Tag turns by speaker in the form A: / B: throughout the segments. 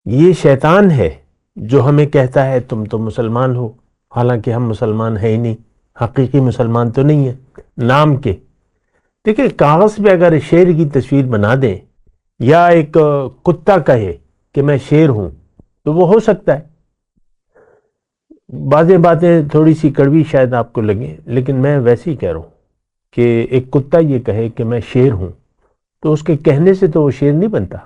A: یہ شیطان ہے جو ہمیں کہتا ہے تم تو مسلمان ہو، حالانکہ ہم مسلمان ہیں ہی نہیں، حقیقی مسلمان تو نہیں ہیں، نام کے۔ دیکھیں کاغذ پہ اگر شیر کی تصویر بنا دیں یا ایک کتا کہے کہ میں شیر ہوں تو وہ ہو سکتا ہے۔ بعضیں باتیں تھوڑی سی کڑوی شاید آپ کو لگیں، لیکن میں ویسے ہی کہہ رہا ہوں کہ ایک کتا یہ کہے کہ میں شیر ہوں تو اس کے کہنے سے تو وہ شیر نہیں بنتا۔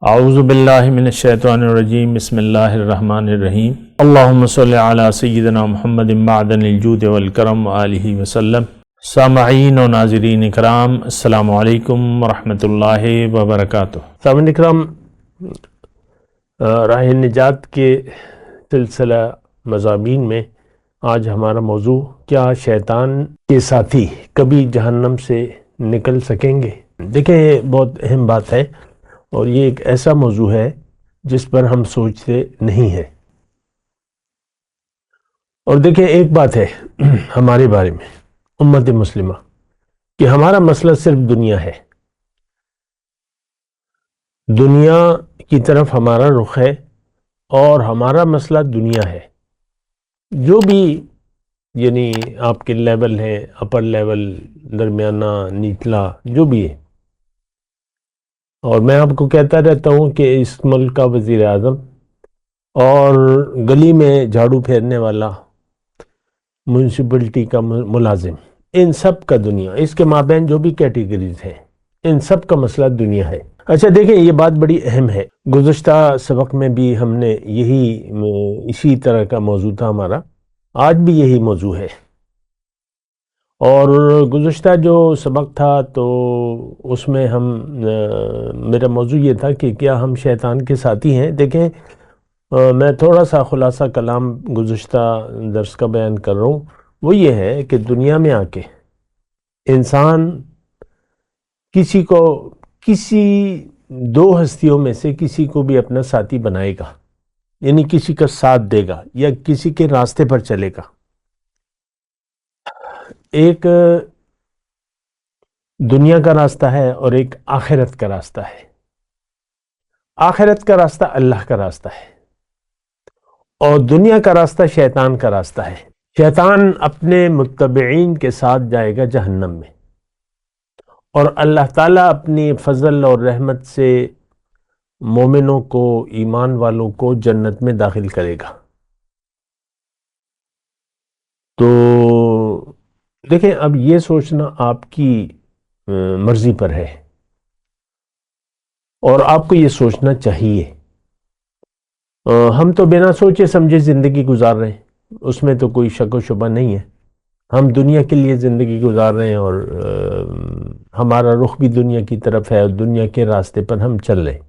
B: اعوذ باللہ من الشیطان الرجیم، بسم اللہ الرحمن الرحیم۔ اللہم صلی علی سیدنا محمد معدن الجود والکرم آلہ وسلم۔ سامعین و ناظرین اکرام، السلام علیکم ورحمۃ اللہ وبرکاتہ۔
A: سامعین اکرام، راہ نجات کے سلسلہ مضامین میں آج ہمارا موضوع کیا شیطان کے ساتھی کبھی جہنم سے نکل سکیں گے؟ دیکھیں یہ بہت اہم بات ہے اور یہ ایک ایسا موضوع ہے جس پر ہم سوچتے نہیں ہیں۔ اور دیکھیں ایک بات ہے ہمارے بارے میں امت مسلمہ کہ ہمارا مسئلہ صرف دنیا ہے، دنیا کی طرف ہمارا رخ ہے اور ہمارا مسئلہ دنیا ہے۔ جو بھی یعنی آپ کے لیول ہے، اپر لیول، درمیانہ، نیچلا، جو بھی ہے، اور میں آپ کو کہتا رہتا ہوں کہ اس ملک کا وزیر اعظم اور گلی میں جھاڑو پھیرنے والا، میونسپلٹی کا ملازم، ان سب کا دنیا، اس کے مابین جو بھی کیٹیگریز ہیں، ان سب کا مسئلہ دنیا ہے۔ اچھا دیکھیں یہ بات بڑی اہم ہے، گزشتہ سبق میں بھی ہم نے اسی طرح کا موضوع تھا ہمارا، آج بھی یہی موضوع ہے۔ اور گزشتہ جو سبق تھا تو اس میں میرا موضوع یہ تھا کہ کیا ہم شیطان کے ساتھی ہیں۔ دیکھیں میں تھوڑا سا خلاصہ کلام گزشتہ درس کا بیان کر رہا ہوں، وہ یہ ہے کہ دنیا میں آ کے انسان کسی دو ہستیوں میں سے کسی کو بھی اپنا ساتھی بنائے گا، یعنی کسی کا ساتھ دے گا یا کسی کے راستے پر چلے گا۔ ایک دنیا کا راستہ ہے اور ایک آخرت کا راستہ ہے۔ آخرت کا راستہ اللہ کا راستہ ہے اور دنیا کا راستہ شیطان کا راستہ ہے۔ شیطان اپنے متبعین کے ساتھ جائے گا جہنم میں، اور اللہ تعالیٰ اپنی فضل اور رحمت سے مومنوں کو، ایمان والوں کو جنت میں داخل کرے گا۔ تو دیکھیں اب یہ سوچنا آپ کی مرضی پر ہے اور آپ کو یہ سوچنا چاہیے۔ ہم تو بنا سوچے سمجھے زندگی گزار رہے ہیں، اس میں تو کوئی شک و شبہ نہیں ہے۔ ہم دنیا کے لیے زندگی گزار رہے ہیں اور ہمارا رخ بھی دنیا کی طرف ہے اور دنیا کے راستے پر ہم چل رہے ہیں۔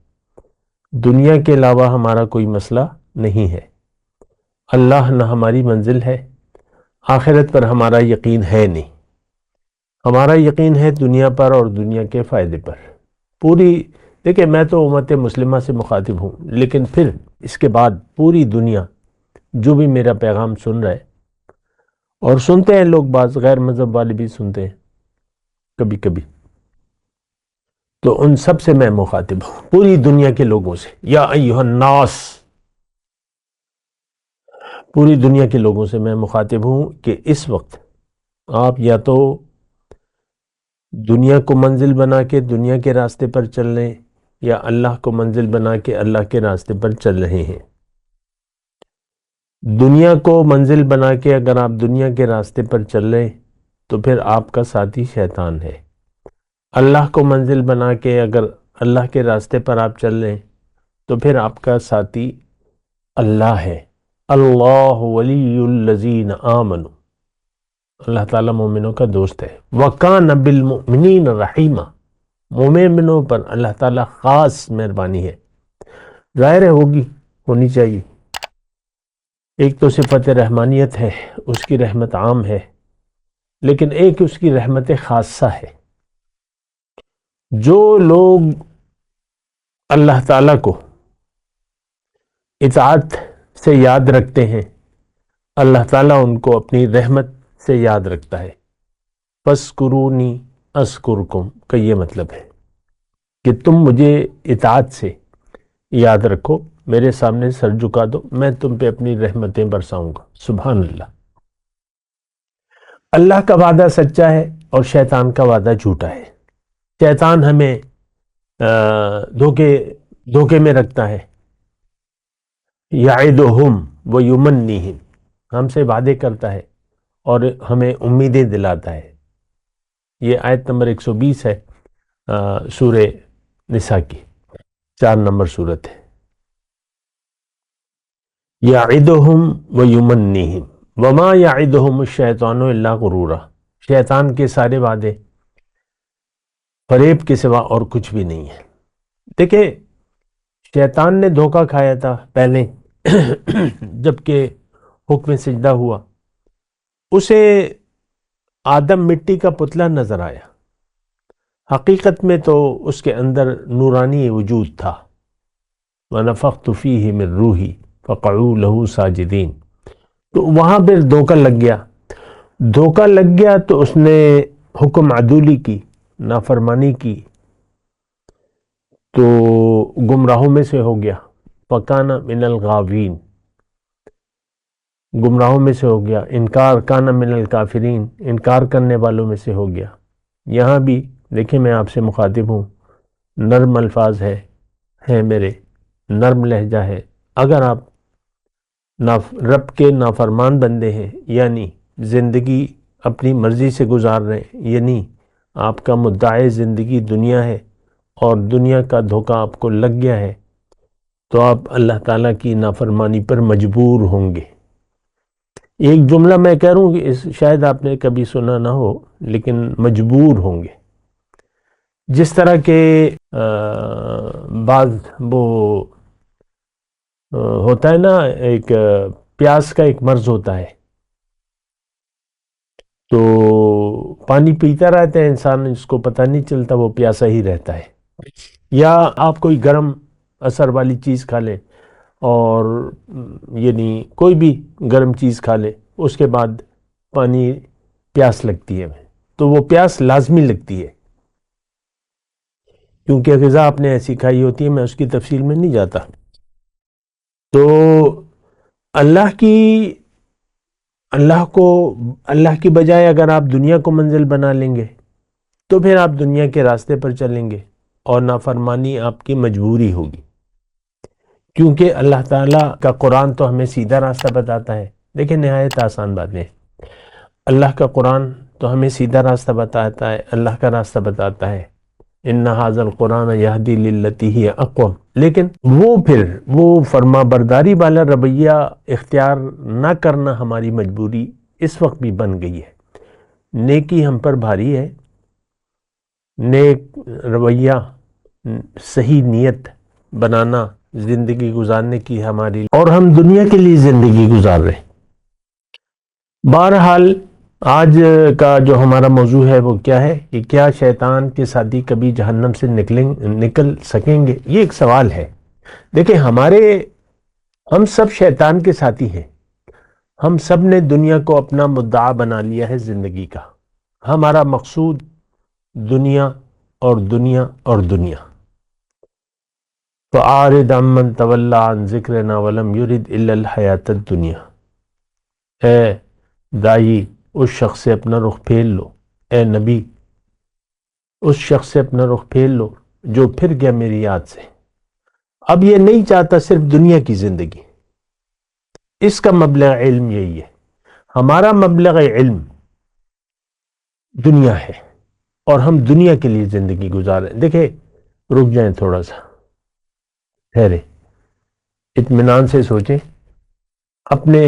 A: دنیا کے علاوہ ہمارا کوئی مسئلہ نہیں ہے۔ اللہ نہ ہماری منزل ہے، آخرت پر ہمارا یقین ہے نہیں، ہمارا یقین ہے دنیا پر اور دنیا کے فائدے پر۔ دیکھیں میں تو امت مسلمہ سے مخاطب ہوں، لیکن پھر اس کے بعد پوری دنیا جو بھی میرا پیغام سن رہا ہے، اور سنتے ہیں لوگ، بعض غیر مذہب والے بھی سنتے ہیں کبھی کبھی، تو ان سب سے میں مخاطب ہوں، پوری دنیا کے لوگوں سے۔ یا ایھا الناس، پوری دنیا کے لوگوں سے میں مخاطب ہوں کہ اس وقت آپ یا تو دنیا کو منزل بنا کے دنیا کے راستے پر چل رہے ہیں یا اللہ کو منزل بنا کے اللہ کے راستے پر چل رہے ہیں۔ دنیا کو منزل بنا کے اگر آپ دنیا کے راستے پر چل رہے ہیں تو پھر آپ کا ساتھی شیطان ہے۔ اللہ کو منزل بنا کے اگر اللہ کے راستے پر آپ چل رہے ہیں تو پھر آپ کا ساتھی اللہ ہے۔ اللہ ولی الذین آمنوا، اللہ تعالیٰ مومنوں کا دوست ہے۔ وَكَانَ بِالْمُؤْمِنِينَ رَحِيمًا، مومنوں پر اللہ تعالیٰ خاص مہربانی ہے۔ ظاہر ہونی چاہیے۔ ایک تو صفت رحمانیت ہے، اس کی رحمت عام ہے، لیکن ایک اس کی رحمت خاصہ ہے۔ جو لوگ اللہ تعالیٰ کو اطاعت سے یاد رکھتے ہیں، اللہ تعالیٰ ان کو اپنی رحمت سے یاد رکھتا ہے۔ فَاسْكُرُونِي أَذْكُرْكُمْ کا یہ مطلب ہے کہ تم مجھے اطاعت سے یاد رکھو، میرے سامنے سر جھکا دو، میں تم پہ اپنی رحمتیں برساؤں گا۔ سبحان اللہ۔ اللہ کا وعدہ سچا ہے اور شیطان کا وعدہ جھوٹا ہے۔ شیطان ہمیں دھوکے میں رکھتا ہے، یعدہم ویمنیہم، ہم سے وعدے کرتا ہے اور ہمیں امیدیں دلاتا ہے۔ یہ آیت نمبر 120 ہے سورہ نساء کی، 4 نمبر سورت ہے۔ یعدہم ویمنیہم وما یعدہم الشیطان الا غرورا، شیطان کے سارے وعدے فریب کے سوا اور کچھ بھی نہیں ہے۔ دیکھیں، شیطان نے دھوکہ کھایا تھا پہلے جب کہ حکم سجدہ ہوا، اسے آدم مٹی کا پتلا نظر آیا، حقیقت میں تو اس کے اندر نورانی وجود تھا۔ وَنَفَخْتُ فِيهِ مِن رُوحِي فَقَعُوا لَهُ سَاجِدِينَ، تو وہاں پہ دھوکہ لگ گیا تو اس نے حکم عدولی کی، نافرمانی کی، تو گمراہوں میں سے ہو گیا۔ فَكَانَ مِنَ الْغَاوِينَ، گمراہوں میں سے ہو گیا۔ انکار، کانا من الکافرین، انکار کرنے والوں میں سے ہو گیا۔ یہاں بھی دیکھیں، میں آپ سے مخاطب ہوں، نرم الفاظ ہیں میرے، نرم لہجہ ہے۔ اگر آپ رب کے نافرمان بندے ہیں، یعنی زندگی اپنی مرضی سے گزار رہے ہیں، یعنی آپ کا مدعی زندگی دنیا ہے اور دنیا کا دھوکہ آپ کو لگ گیا ہے، تو آپ اللہ تعالیٰ کی نافرمانی پر مجبور ہوں گے۔ ایک جملہ میں کہہ رہا ہوں کہ شاید آپ نے کبھی سنا نہ ہو، لیکن مجبور ہوں گے۔ جس طرح کہ بعض وہ ہوتا ہے نا، ایک پیاس کا ایک مرض ہوتا ہے، تو پانی پیتا رہتا ہے انسان، اس کو پتہ نہیں چلتا، وہ پیاسا ہی رہتا ہے۔ یا آپ کوئی گرم اثر والی چیز کھا لیں، اور یعنی کوئی بھی گرم چیز کھا لے، اس کے بعد پانی پیاس لگتی ہے، تو وہ پیاس لازمی لگتی ہے، کیونکہ غذا آپ نے ایسی کھائی ہوتی ہے، میں اس کی تفصیل میں نہیں جاتا۔ تو اللہ کی بجائے اگر آپ دنیا کو منزل بنا لیں گے تو پھر آپ دنیا کے راستے پر چلیں گے اور نافرمانی آپ کی مجبوری ہوگی، کیونکہ اللہ تعالیٰ کا قرآن تو ہمیں سیدھا راستہ بتاتا ہے۔ دیکھیں، نہایت آسان باتیں، اللہ کا قرآن تو ہمیں سیدھا راستہ بتاتا ہے، اللہ کا راستہ بتاتا ہے، ان ھذا القرآن یہدی للتی ہی اقوم۔ لیکن وہ فرما برداری والا رویہ اختیار نہ کرنا ہماری مجبوری اس وقت بھی بن گئی ہے۔ نیکی ہم پر بھاری ہے، نیک رویہ، صحیح نیت بنانا زندگی گزارنے کی ہماری، اور ہم دنیا کے لیے زندگی گزار رہے ہیں۔ بہرحال آج کا جو ہمارا موضوع ہے وہ کیا ہے کہ کیا شیطان کے ساتھی کبھی جہنم سے نکل سکیں گے؟ یہ ایک سوال ہے۔ دیکھیں، ہم سب شیطان کے ساتھی ہیں، ہم سب نے دنیا کو اپنا مدعا بنا لیا ہے زندگی کا۔ ہمارا مقصود دنیا اور دنیا اور دنیا۔ فَأَعْرِضْ عَمَّنْ تَوَلَّىٰ عَنْ ذِكْرِنَا وَلَمْ يُرِدْ إِلَّا الْحَيَاةَ الدُّنْيَا، اے دائی، اس شخص سے اپنا رخ پھیر لو، اے نبی، اس شخص سے اپنا رخ پھیر لو جو پھر گیا میری یاد سے، اب یہ نہیں چاہتا صرف دنیا کی زندگی۔ اس کا مبلغ علم یہی ہے، ہمارا مبلغ علم دنیا ہے اور ہم دنیا کے لیے زندگی گزار رہے ہیں۔ دیکھیں، رک جائیں تھوڑا سا، ٹھہرے، اطمینان سے سوچیں، اپنے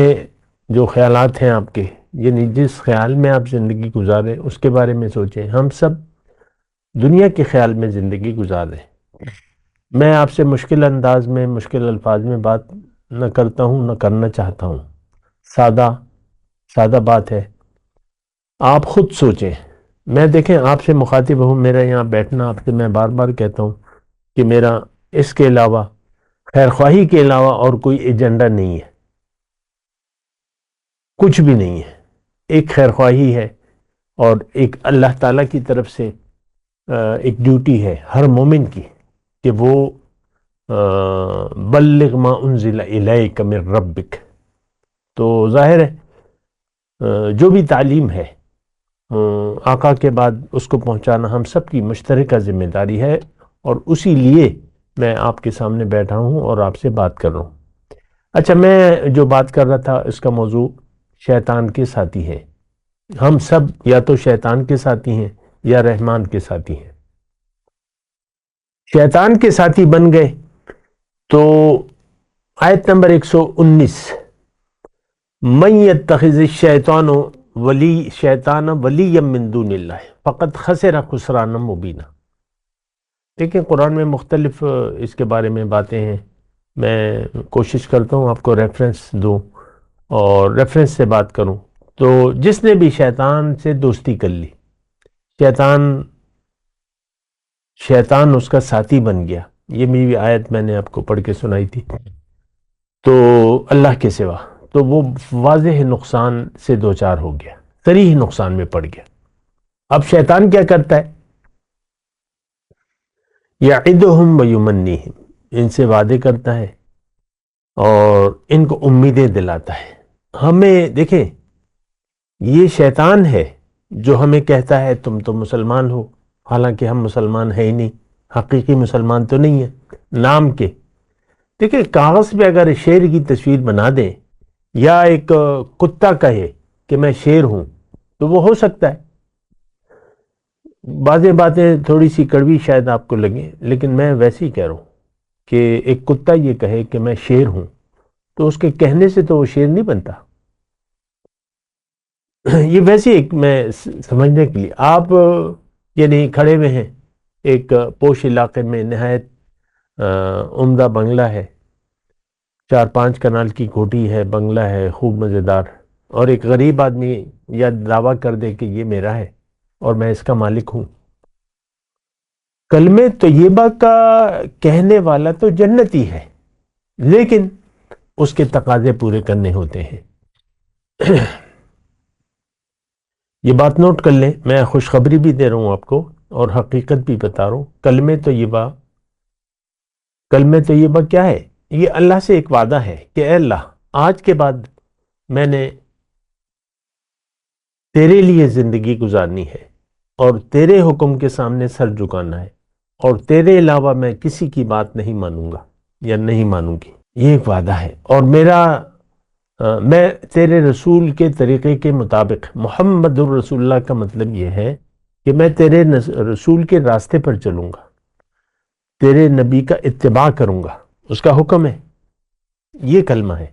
A: جو خیالات ہیں آپ کے، یعنی جس خیال میں آپ زندگی گزاریں اس کے بارے میں سوچیں۔ ہم سب دنیا کے خیال میں زندگی گزار رہے ہیں۔ میں آپ سے مشکل انداز میں، مشکل الفاظ میں بات نہ کرتا ہوں، نہ کرنا چاہتا ہوں، سادہ بات ہے، آپ خود سوچیں۔ میں دیکھیں آپ سے مخاطب ہوں، میرا یہاں بیٹھنا، آپ سے میں بار بار کہتا ہوں کہ میرا اس کے علاوہ، خیر خواہی کے علاوہ اور کوئی ایجنڈا نہیں ہے، کچھ بھی نہیں ہے۔ ایک خیرخواہی ہے اور ایک اللہ تعالیٰ کی طرف سے ایک ڈیوٹی ہے ہر مومن کی کہ وہ بلغ ما انزل الیک من ربک. تو ظاہر ہے جو بھی تعلیم ہے آقا کے بعد اس کو پہنچانا ہم سب کی مشترکہ ذمہ داری ہے، اور اسی لیے میں آپ کے سامنے بیٹھا ہوں اور آپ سے بات کر رہا ہوں. اچھا، میں جو بات کر رہا تھا اس کا موضوع شیطان کے ساتھی ہے. ہم سب یا تو شیطان کے ساتھی ہیں یا رحمان کے ساتھی ہیں. شیطان کے ساتھی بن گئے تو آیت نمبر 119، من یتخذ الشیطان ولی من دون اللہ فقد خسر خسرانا مبینا. دیکھیں قرآن میں مختلف اس کے بارے میں باتیں ہیں. میں کوشش کرتا ہوں آپ کو ریفرنس دوں اور ریفرنس سے بات کروں. تو جس نے بھی شیطان سے دوستی کر لی، شیطان اس کا ساتھی بن گیا. یہ میری آیت میں نے آپ کو پڑھ کے سنائی تھی. تو اللہ کے سوا تو وہ واضح نقصان سے دوچار ہو گیا، صریح نقصان میں پڑ گیا. اب شیطان کیا کرتا ہے؟ یعدہم ویمنیہم، ان سے وعدے کرتا ہے اور ان کو امیدیں دلاتا ہے. ہمیں دیکھیں، یہ شیطان ہے جو ہمیں کہتا ہے تم تو مسلمان ہو، حالانکہ ہم مسلمان ہیں ہی نہیں، حقیقی مسلمان تو نہیں ہیں، نام کے. دیکھیں کاغذ پہ اگر شیر کی تصویر بنا دیں یا ایک کتا کہے کہ میں شیر ہوں تو وہ ہو سکتا ہے. بعضیں باتیں تھوڑی سی کڑوی شاید آپ کو لگیں، لیکن میں ویسے ہی کہہ رہا ہوں کہ ایک کتا یہ کہے کہ میں شیر ہوں تو اس کے کہنے سے تو وہ شیر نہیں بنتا. یہ ویسے ایک میں سمجھنے کے لیے آپ یعنی کھڑے ہوئے ہیں ایک پوش علاقے میں، نہایت عمدہ بنگلہ ہے، 4-5 کنال کی کوٹھی ہے، بنگلہ ہے خوب مزیدار، اور ایک غریب آدمی یا دعویٰ کر دے کہ یہ میرا ہے اور میں اس کا مالک ہوں. کلمہ طیبہ کا کہنے والا تو جنتی ہے، لیکن اس کے تقاضے پورے کرنے ہوتے ہیں. یہ بات نوٹ کر لیں، میں خوشخبری بھی دے رہا ہوں آپ کو اور حقیقت بھی بتا رہا ہوں. کلمہ طیبہ کیا ہے؟ یہ اللہ سے ایک وعدہ ہے کہ اے اللہ، آج کے بعد میں نے تیرے لیے زندگی گزارنی ہے اور تیرے حکم کے سامنے سر جھکانا ہے، اور تیرے علاوہ میں کسی کی بات نہیں مانوں گا یا نہیں مانوں گی. یہ ایک وعدہ ہے. اور میں تیرے رسول کے طریقے کے مطابق، محمد الرسول اللہ کا مطلب یہ ہے کہ میں تیرے رسول کے راستے پر چلوں گا، تیرے نبی کا اتباع کروں گا، اس کا حکم ہے. یہ کلمہ ہے.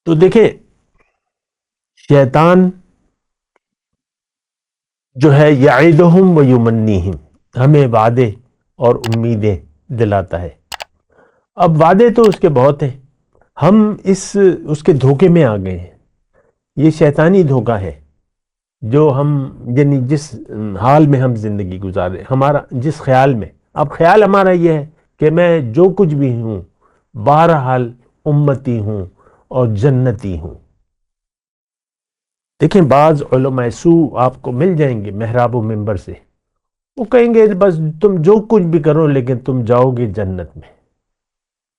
A: تو دیکھیں شیطان جو ہے یعدہم ویمنیہم، ہمیں وعدے اور امیدیں دلاتا ہے. اب وعدے تو اس کے بہت ہیں، ہم اس کے دھوکے میں آ گئے ہیں. یہ شیطانی دھوکہ ہے جو ہم یعنی جس حال میں ہم زندگی گزار رہے ہیں، ہمارا جس خیال میں، اب خیال ہمارا یہ ہے کہ میں جو کچھ بھی ہوں بہرحال امتی ہوں اور جنتی ہوں. دیکھیں بعض علماء سوء آپ کو مل جائیں گے محراب و منبر سے، وہ کہیں گے بس تم جو کچھ بھی کرو لیکن تم جاؤ گے جنت میں.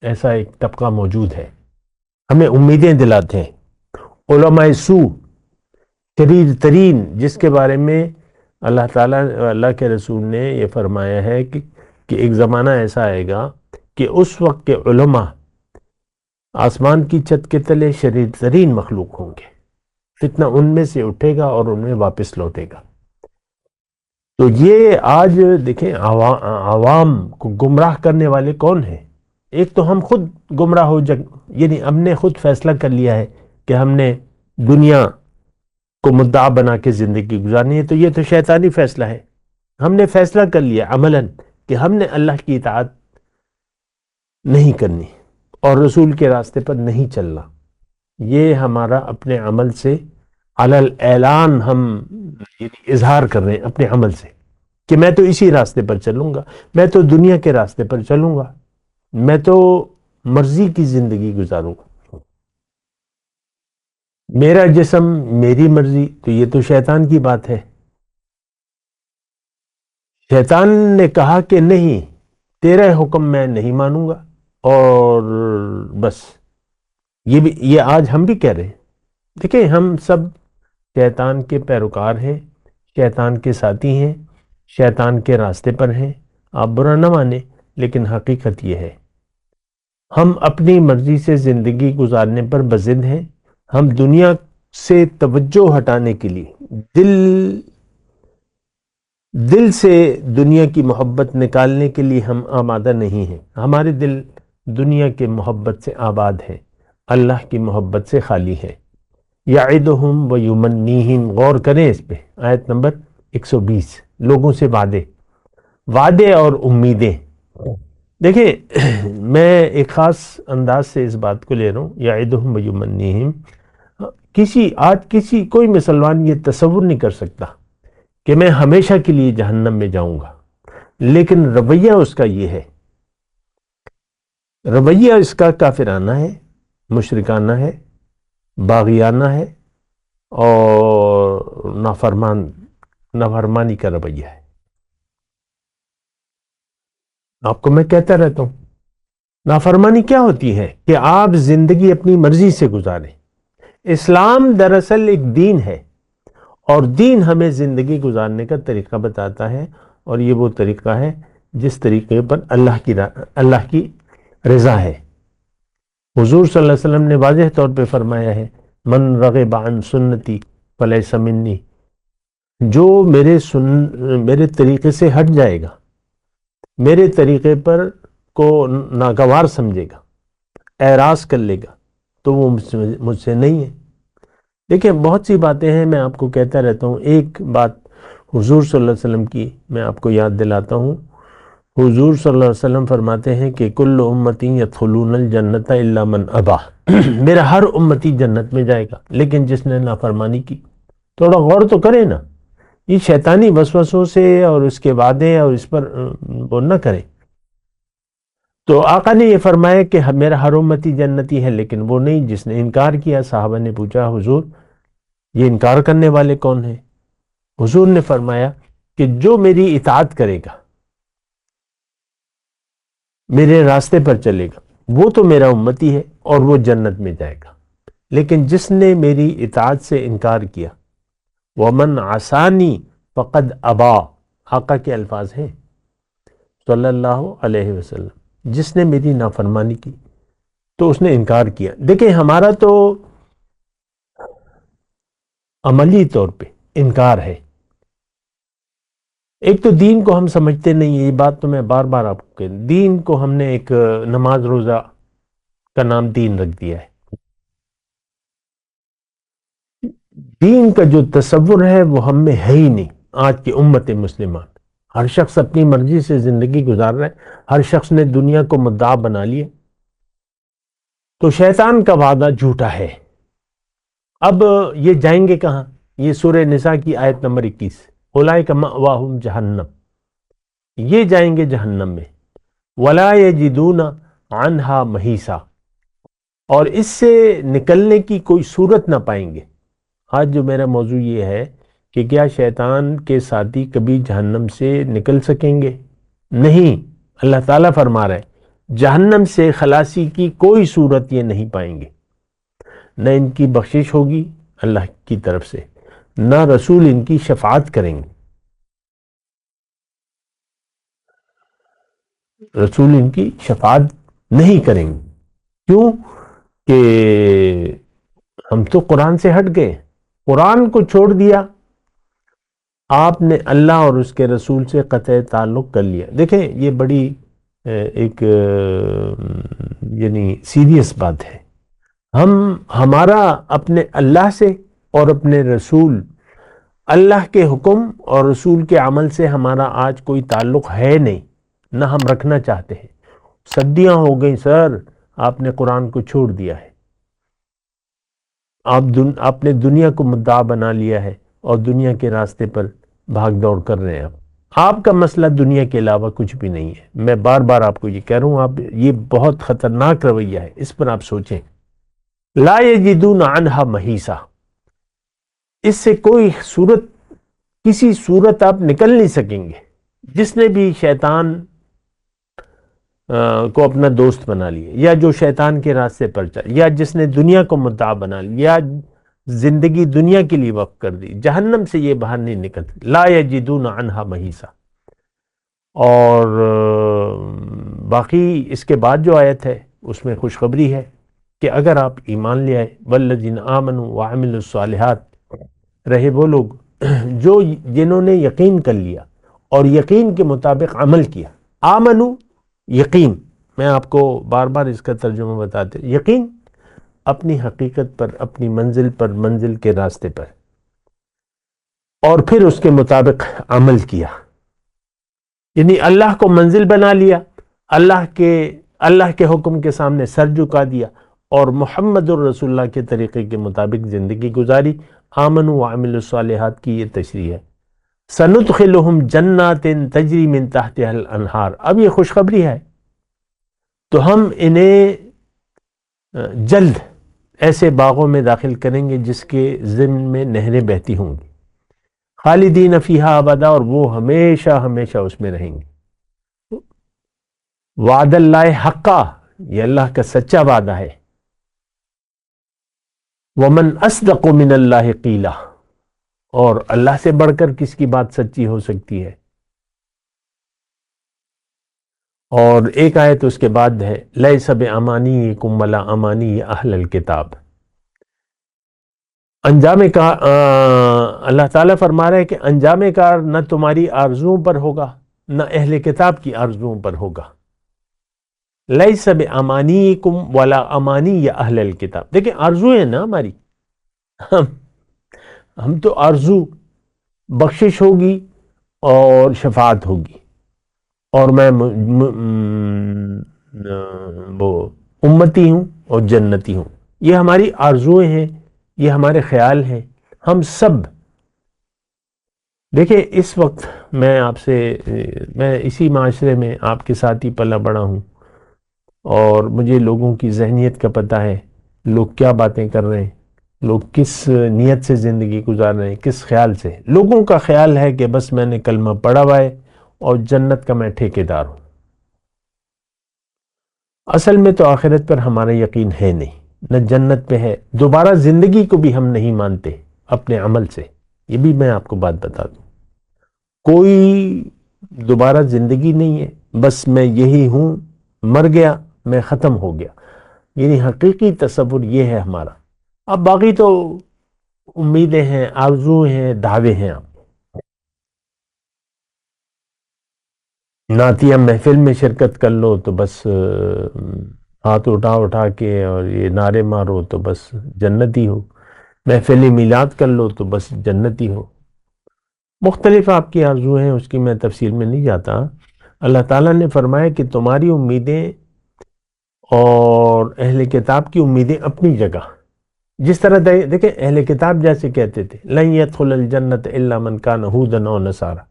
A: ایسا ایک طبقہ موجود ہے، ہمیں امیدیں دلاتے ہیں. علماء سوء شریر ترین، جس کے بارے میں اللہ تعالیٰ اللہ کے رسول نے یہ فرمایا ہے کہ ایک زمانہ ایسا آئے گا کہ اس وقت کے علماء آسمان کی چھت کے تلے شریر ترین مخلوق ہوں گے. فتنہ ان میں سے اٹھے گا اور ان میں واپس لوٹے گا. تو یہ آج دیکھیں عوام کو گمراہ کرنے والے کون ہیں؟ ایک تو ہم خود گمراہ یعنی ہم نے خود فیصلہ کر لیا ہے کہ ہم نے دنیا کو مدعا بنا کے زندگی گزارنی ہے. تو یہ تو شیطانی فیصلہ ہے. ہم نے فیصلہ کر لیا عملاً کہ ہم نے اللہ کی اطاعت نہیں کرنی اور رسول کے راستے پر نہیں چلنا. یہ ہمارا اپنے عمل سے علی الاعلان ہم اظہار کر رہے ہیں اپنے عمل سے کہ میں تو اسی راستے پر چلوں گا، میں تو دنیا کے راستے پر چلوں گا، میں تو مرضی کی زندگی گزاروں گا. میرا جسم میری مرضی، تو یہ تو شیطان کی بات ہے۔ شیطان نے کہا کہ نہیں، تیرا حکم میں نہیں مانوں گا، اور بس یہ آج ہم بھی کہہ رہے ہیں۔ دیکھیں، ہم سب شیطان کے پیروکار ہیں، شیطان کے ساتھی ہیں، شیطان کے راستے پر ہیں۔ آپ برا نہ مانیں، لیکن حقیقت یہ ہے، ہم اپنی مرضی سے زندگی گزارنے پر بضد ہیں۔ ہم دنیا سے توجہ ہٹانے کے لیے، دل سے دنیا کی محبت نکالنے کے لیے ہم آمادہ نہیں ہیں۔ ہمارے دل دنیا کے محبت سے آباد ہے، اللہ کی محبت سے خالی ہے۔ یعدہم ویمنیہم، غور کریں اس پہ، آیت نمبر 120، لوگوں سے وعدے اور امیدیں۔ دیکھیں، میں ایک خاص انداز سے اس بات کو لے رہا ہوں، یعدہم ویمنیہم۔ کوئی مسلمان یہ تصور نہیں کر سکتا کہ میں ہمیشہ کے لیے جہنم میں جاؤں گا، لیکن رویہ اس کا یہ ہے، رویہ اس کا کافرانہ ہے، مشرکانہ ہے، باغیانہ ہے، اور نافرمانی کا رویہ ہے۔ آپ کو میں کہتا رہتا ہوں، نافرمانی کیا ہوتی ہے؟ کہ آپ زندگی اپنی مرضی سے گزاریں۔ اسلام دراصل ایک دین ہے، اور دین ہمیں زندگی گزارنے کا طریقہ بتاتا ہے، اور یہ وہ طریقہ ہے جس طریقے پر اللہ کی رضا ہے۔ حضور صلی اللہ علیہ وسلم نے واضح طور پہ فرمایا ہے، من رغب عن سنتی فلیس منی، جو میرے طریقے سے ہٹ جائے گا، میرے طریقے پر کو ناگوار سمجھے گا، اعراض کر لے گا، تو وہ مجھ سے نہیں ہے۔ دیکھیں، بہت سی باتیں ہیں، میں آپ کو کہتا رہتا ہوں۔ ایک بات حضور صلی اللہ علیہ وسلم کی میں آپ کو یاد دلاتا ہوں۔ حضور صلی اللہ علیہ وسلم فرماتے ہیں کہ کل امتی یدخلون الجنت الا من ابا، میرا ہر امتی جنت میں جائے گا لیکن جس نے نافرمانی کی۔ تھوڑا غور تو کریں نا، یہ شیطانی وسوسوں سے اور اس کے وعدے اور اس پر وہ نہ کریں۔ تو آقا نے یہ فرمایا کہ میرا ہر امتی جنتی ہے، لیکن وہ نہیں جس نے انکار کیا۔ صحابہ نے پوچھا، حضور یہ انکار کرنے والے کون ہیں؟ حضور نے فرمایا کہ جو میری اطاعت کرے گا، میرے راستے پر چلے گا، وہ تو میرا امتی ہے اور وہ جنت میں جائے گا، لیکن جس نے میری اطاعت سے انکار کیا، وَمَنْ عَصَانِي فَقَدْ أَبَى، آقا کے الفاظ ہیں صلی اللہ علیہ وسلم، جس نے میری نافرمانی کی تو اس نے انکار کیا۔ دیکھیں، ہمارا تو عملی طور پہ انکار ہے۔ ایک تو دین کو ہم سمجھتے نہیں ہیں، یہ بات تو میں بار بار آپ کو کہہ، دین کو ہم نے ایک نماز روزہ کا نام دین رکھ دیا ہے۔ دین کا جو تصور ہے وہ ہم میں ہے ہی نہیں۔ آج کی امت مسلمان، ہر شخص اپنی مرضی سے زندگی گزار رہا ہے، ہر شخص نے دنیا کو مدعا بنا لیا۔ تو شیطان کا وعدہ جھوٹا ہے۔ اب یہ جائیں گے کہاں؟ یہ سورہ نساء کی آیت نمبر 21، اولئک مأواہم جہنم، یہ جائیں گے جہنم میں، ولا یجدون عنہا محیصا، اور اس سے نکلنے کی کوئی صورت نہ پائیں گے۔ آج جو میرا موضوع یہ ہے کہ کیا شیطان کے ساتھی کبھی جہنم سے نکل سکیں گے؟ نہیں، اللہ تعالیٰ فرما رہے ہیں جہنم سے خلاصی کی کوئی صورت یہ نہیں پائیں گے، نہ ان کی بخشش ہوگی اللہ کی طرف سے، نہ رسول ان کی شفاعت کریں گے، رسول ان کی شفاعت نہیں کریں گے۔ کیوں؟ کہ ہم تو قرآن سے ہٹ گئے، قرآن کو چھوڑ دیا، آپ نے اللہ اور اس کے رسول سے قطع تعلق کر لیا۔ دیکھیں، یہ بڑی ایک یعنی سیریس بات ہے۔ ہمارا اپنے اللہ سے اور اپنے رسول، اللہ کے حکم اور رسول کے عمل سے ہمارا آج کوئی تعلق ہے نہیں، نہ ہم رکھنا چاہتے ہیں۔ صدیاں ہو گئیں سر، آپ نے قرآن کو چھوڑ دیا ہے، آپ نے دنیا کو مدعا بنا لیا ہے اور دنیا کے راستے پر بھاگ دوڑ کر رہے ہیں۔ آپ کا مسئلہ دنیا کے علاوہ کچھ بھی نہیں ہے۔ میں بار بار آپ کو یہ کہہ رہا ہوں، یہ بہت خطرناک رویہ ہے، اس پر آپ سوچیں۔ لا یجدون عنہا محیصا، اس سے کسی صورت آپ نکل نہیں سکیں گے۔ جس نے بھی شیطان کو اپنا دوست بنا لیا، یا جو شیطان کے راستے پر چل، یا جس نے دنیا کو متاع بنا لیا، یا زندگی دنیا کے لیے وقف کر دی، جہنم سے یہ باہر نہیں نکلتے۔ لا یجدون عنہا محیصا۔ اور باقی اس کے بعد جو آیت ہے اس میں خوشخبری ہے کہ اگر آپ ایمان لے آئے، والذین آمنوا وعملوا الصالحات، رہے وہ لوگ جنہوں نے یقین کر لیا اور یقین کے مطابق عمل کیا۔ آمنو یقین، میں آپ کو بار بار اس کا ترجمہ بتاتے، یقین اپنی حقیقت پر، اپنی منزل پر، منزل کے راستے پر، اور پھر اس کے مطابق عمل کیا، یعنی اللہ کو منزل بنا لیا، اللہ کے حکم کے سامنے سر جھکا دیا، اور محمد الرسول اللہ کے طریقے کے مطابق زندگی گزاری۔ آمنوا وعملوا الصالحات کی یہ تشریح ہے۔ سندخلہم جنات تجری من تحتها الانہار، اب یہ خوشخبری ہے، تو ہم انہیں جلد ایسے باغوں میں داخل کریں گے جس کے ضمن میں نہریں بہتی ہوں گی، خالدین فیہا ابدا، اور وہ ہمیشہ ہمیشہ اس میں رہیں گے۔ وعد اللہ حقا، یہ اللہ کا سچا وعدہ ہے۔ ومن اصدق من اللہ قیلا، اور اللہ سے بڑھ کر کس کی بات سچی ہو سکتی ہے۔ اور ایک آیت اس کے بعد ہے، لیس بامانیکم ولا امانی اہل الکتاب۔ انجام کار، اللہ تعالیٰ فرما رہا ہے کہ انجام کار نہ تمہاری آرزوؤں پر ہوگا، نہ اہل کتاب کی آرزوؤں پر ہوگا۔ لیس بامانیکم ولا امانی اہل الکتاب، دیکھیں آرزو ہے نا ہماری، ہم تو آرزو بخشش ہوگی اور شفاعت ہوگی، اور میں وہ امتی ہوں اور جنتی ہوں، یہ ہماری آرزویں ہیں، یہ ہمارے خیال ہیں ہم سب۔ دیکھیں اس وقت میں اسی معاشرے میں آپ کے ساتھ ہی پلا بڑا ہوں، اور مجھے لوگوں کی ذہنیت کا پتہ ہے، لوگ کیا باتیں کر رہے ہیں، لوگ کس نیت سے زندگی گزار رہے ہیں، کس خیال سے۔ لوگوں کا خیال ہے کہ بس میں نے کلمہ پڑھا ہوا ہے اور جنت کا میں ٹھیکیدار ہوں۔ اصل میں تو آخرت پر ہمارا یقین ہے نہیں، نہ جنت پہ ہے، دوبارہ زندگی کو بھی ہم نہیں مانتے اپنے عمل سے۔ یہ بھی میں آپ کو بات بتا دوں، کوئی دوبارہ زندگی نہیں ہے، بس میں یہی ہوں، مر گیا میں ختم ہو گیا، یعنی حقیقی تصور یہ ہے ہمارا۔ اب باقی تو امیدیں ہیں، آرزو ہیں، دعوے ہیں۔ آپ نعتیہ محفل میں شرکت کر لو تو بس ہاتھ اٹھا کے اور یہ نعرے مارو تو بس جنتی ہو، محفل میلاد کر لو تو بس جنتی ہو۔ مختلف آپ کی آرزو ہیں، اس کی میں تفصیل میں نہیں جاتا۔ اللہ تعالیٰ نے فرمایا کہ تمہاری امیدیں اور اہل کتاب کی امیدیں اپنی جگہ، جس طرح دیکھیں اہل کتاب جیسے کہتے تھے لن يدخل الجنت الا من كان هودا او نصارى،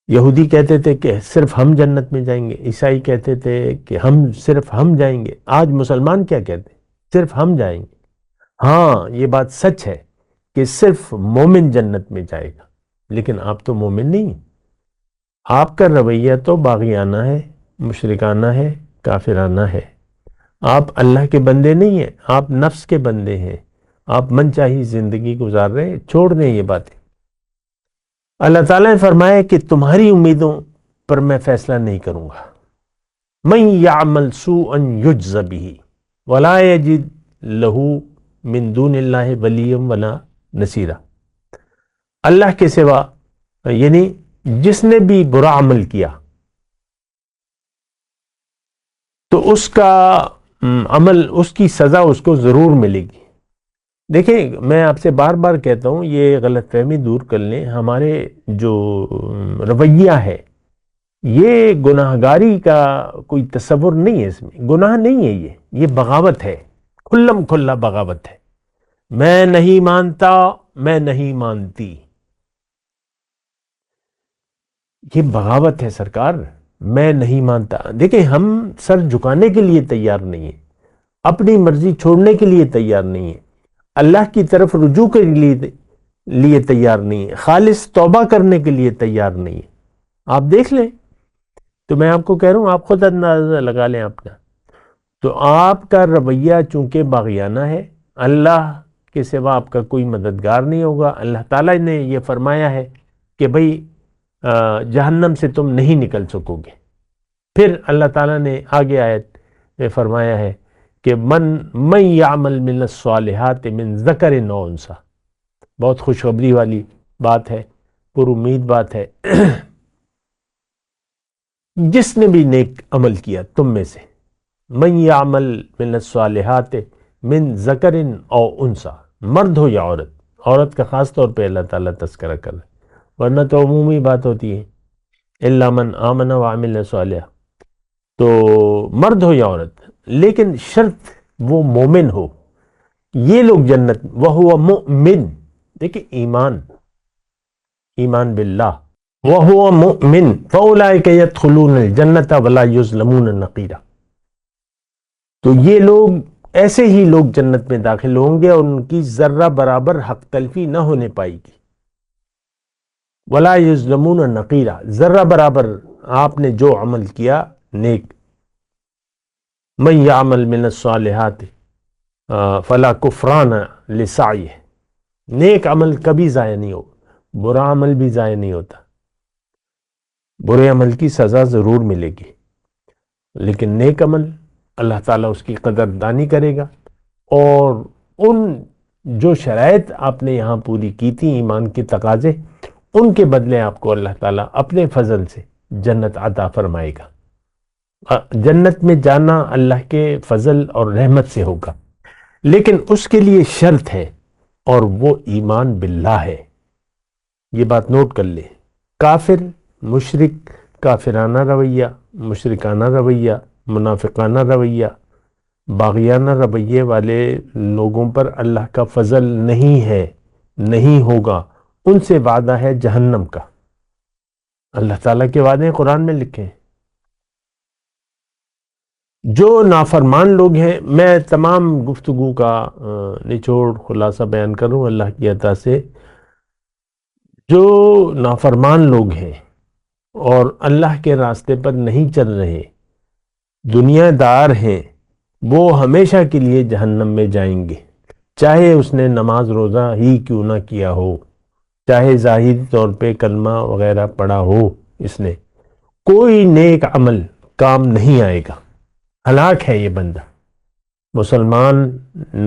A: یہودی کہتے تھے کہ صرف ہم جنت میں جائیں گے، عیسائی کہتے تھے کہ صرف ہم جائیں گے، آج مسلمان کیا کہتے ہیں؟ صرف ہم جائیں گے۔ ہاں یہ بات سچ ہے کہ صرف مومن جنت میں جائے گا، لیکن آپ تو مومن نہیں ہیں، آپ کا رویہ تو باغیانہ ہے، مشرکانہ ہے، کافرانہ ہے، آپ اللہ کے بندے نہیں ہیں، آپ نفس کے بندے ہیں، آپ من چاہی زندگی گزار رہے ہیں۔ چھوڑ دیں یہ باتیں۔ اللہ تعالیٰ نے فرمایا کہ تمہاری امیدوں پر میں فیصلہ نہیں کروں گا۔ من یعمل سوءا یجز بہ ولا یجد لہ من دون اللہ ولیا ولا نصیرا، اللہ کے سوا، یعنی جس نے بھی برا عمل کیا تو اس کا عمل، اس کی سزا اس کو ضرور ملے گی۔ دیکھیں میں آپ سے بار بار کہتا ہوں، یہ غلط فہمی دور کر لیں، ہمارے جو رویہ ہے یہ گناہ گاری کا کوئی تصور نہیں ہے، اس میں گناہ نہیں ہے، یہ بغاوت ہے، کھلم کھلا بغاوت ہے۔ میں نہیں مانتا، میں نہیں مانتی، یہ بغاوت ہے سرکار، میں نہیں مانتا۔ دیکھیں ہم سر جھکانے کے لیے تیار نہیں ہیں، اپنی مرضی چھوڑنے کے لیے تیار نہیں ہے، اللہ کی طرف رجوع کے لیے تیار نہیں ہے، خالص توبہ کرنے کے لیے تیار نہیں ہے۔ آپ دیکھ لیں، تو میں آپ کو کہہ رہا ہوں، آپ خود اندازہ لگا لیں اپنا۔ تو آپ کا رویہ چونکہ باغیانہ ہے، اللہ کے سوا آپ کا کوئی مددگار نہیں ہوگا۔ اللہ تعالیٰ نے یہ فرمایا ہے کہ بھئی جہنم سے تم نہیں نکل سکو گے۔ پھر اللہ تعالیٰ نے آگے آیت میں فرمایا ہے کہ من یعمل من الصالحات من ذکر او انثی، بہت خوشخبری والی بات ہے، پر امید بات ہے۔ جس نے بھی نیک عمل کیا تم میں سے، من یعمل من الصالحات من ذکر او انثی، مرد ہو یا عورت، عورت کا خاص طور پہ اللہ تعالیٰ تذکرہ کر رہا ہے، ورنہ تو عمومی بات ہوتی ہے، الا من آمن وعمل صالحا، تو مرد ہو یا عورت، لیکن شرط وہ مومن ہو، یہ لوگ جنت، وہو مؤمن، دیکھیں ایمان باللہ، وہو مؤمن فاولئک یدخلون الجنۃ ولا یظلمون نقیرا، تو یہ لوگ، ایسے ہی لوگ جنت میں داخل ہوں گے اور ان کی ذرہ برابر حق تلفی نہ ہونے پائے گی۔ ولا یظلمون نقیرا، ذرہ برابر آپ نے جو عمل کیا نیک، من یعمل من الصالحات فلا کفران لسعیہ، نیک عمل کبھی ضائع نہیں ہو، برا عمل بھی ضائع نہیں ہوتا، برے عمل کی سزا ضرور ملے گی، لیکن نیک عمل اللہ تعالیٰ اس کی قدردانی کرے گا، اور ان جو شرائط آپ نے یہاں پوری کی تھی، ایمان کے تقاضے، ان کے بدلے آپ کو اللہ تعالیٰ اپنے فضل سے جنت عطا فرمائے گا۔ جنت میں جانا اللہ کے فضل اور رحمت سے ہوگا، لیکن اس کے لیے شرط ہے، اور وہ ایمان باللہ ہے۔ یہ بات نوٹ کر لیں، کافر، مشرک، کافرانہ رویہ، مشرکانہ رویہ، منافقانہ رویہ، باغیانہ رویے والے لوگوں پر اللہ کا فضل نہیں ہے، نہیں ہوگا، ان سے وعدہ ہے جہنم کا۔ اللہ تعالیٰ کے وعدے قرآن میں لکھے ہیں۔ جو نافرمان لوگ ہیں، میں تمام گفتگو کا نچوڑ خلاصہ بیان کروں اللہ کی عطا سے، جو نافرمان لوگ ہیں اور اللہ کے راستے پر نہیں چل رہے، دنیا دار ہیں، وہ ہمیشہ کے لیے جہنم میں جائیں گے، چاہے اس نے نماز روزہ ہی کیوں نہ کیا ہو، چاہے ظاہری طور پہ کلمہ وغیرہ پڑھا ہو، اس نے کوئی نیک عمل کام نہیں آئے گا، ہلاک ہے یہ بندہ۔ مسلمان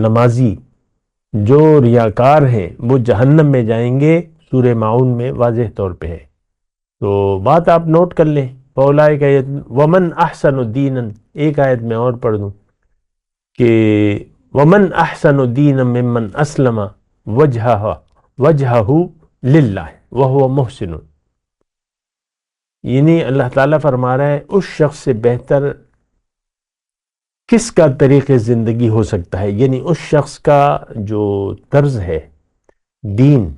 A: نمازی جو ریاکار ہیں وہ جہنم میں جائیں گے، سورہ معون میں واضح طور پہ ہے، تو بات آپ نوٹ کر لیں۔ فاولئک ومن احسن دینا، ایک آیت میں اور پڑھ دوں کہ ومن احسن دینا ممن اسلم وجہہ للہ وہو محسن، یعنی اللہ تعالیٰ فرما رہا ہے اس شخص سے بہتر کس کا طریق زندگی ہو سکتا ہے، یعنی اس شخص کا جو طرز ہے دین،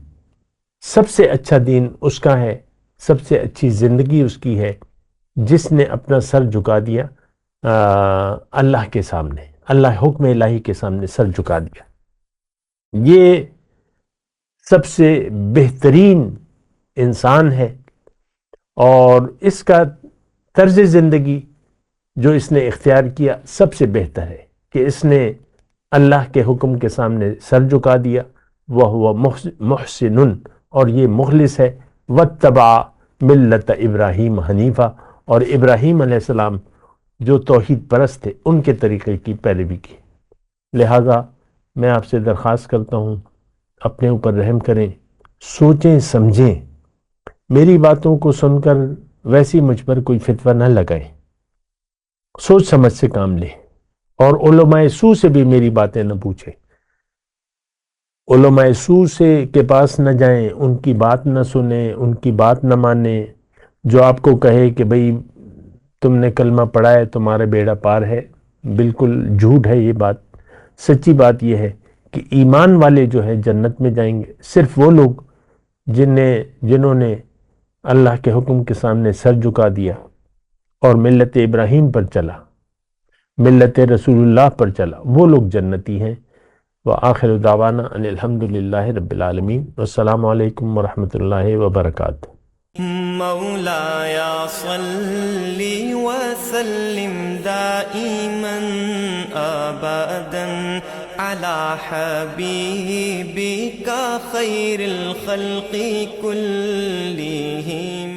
A: سب سے اچھا دین اس کا ہے، سب سے اچھی زندگی اس کی ہے، جس نے اپنا سر جھکا دیا اللہ کے سامنے، اللہ حکم الہی کے سامنے سر جھکا دیا۔ یہ سب سے بہترین انسان ہے، اور اس کا طرز زندگی جو اس نے اختیار کیا سب سے بہتر ہے کہ اس نے اللہ کے حکم کے سامنے سر جھکا دیا، وہ محسن، اور یہ مخلص ہے، واتبع ملت ابراہیم حنیفہ، اور ابراہیم علیہ السلام جو توحید پرست تھے ان کے طریقے کی پیروی کی۔ لہذا میں آپ سے درخواست کرتا ہوں، اپنے اوپر رحم کریں، سوچیں سمجھیں، میری باتوں کو سن کر ویسی مجھ پر کوئی فتویٰ نہ لگائیں، سوچ سمجھ سے کام لیں، اور علماء سو سے بھی میری باتیں نہ پوچھیں، علماء سو سے کے پاس نہ جائیں، ان کی بات نہ سنیں، ان کی بات نہ مانیں، جو آپ کو کہے کہ بھئی تم نے کلمہ پڑھا ہے تمہارا بیڑا پار ہے، بالکل جھوٹ ہے یہ بات۔ سچی بات یہ ہے کہ ایمان والے جو ہے جنت میں جائیں گے، صرف وہ لوگ جنہوں نے اللہ کے حکم کے سامنے سر جھکا دیا اور ملت ابراہیم پر چلا۔ ملت رسول اللہ پر چلا وہ لوگ جنتی ہیں۔ وآخر دعوانا ان الحمدللہ رب العالمین، والسلام علیکم ورحمۃ اللہ وبرکاتہ۔
C: مولاي صل وسلم دائما أبدا على حبيبك خير الخلق كلهم